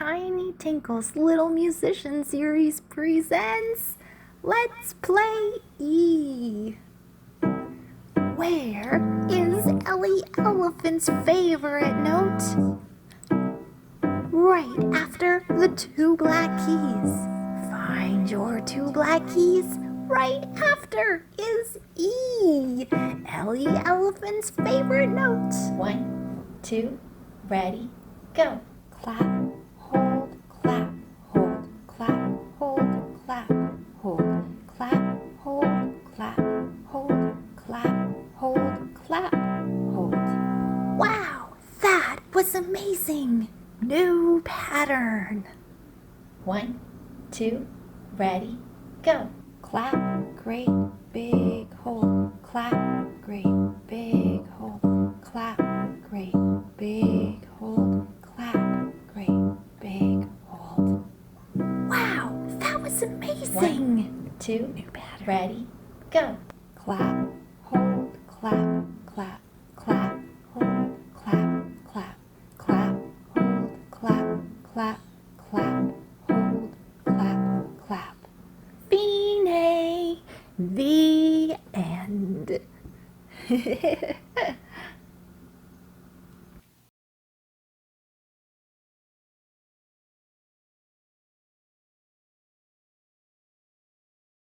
Tiny Tinkle's Little Musician Series presents Let's Play E. Where is Ellie Elephant's favorite note? Right after the two black keys. Find your two black keys. Right after is E, Ellie Elephant's favorite note. 1, 2, ready, go. Clap, hold, clap, hold, clap, hold, clap, hold, clap, hold, clap, hold, clap, hold, clap, hold. Wow, that was amazing! New pattern. 1, 2, ready, go. Clap, great big hold, clap, great big hold, clap, great big hold, clap, great big hold. Wow, that was amazing! 1, 2, New pattern. ready, go. Clap, hold, clap,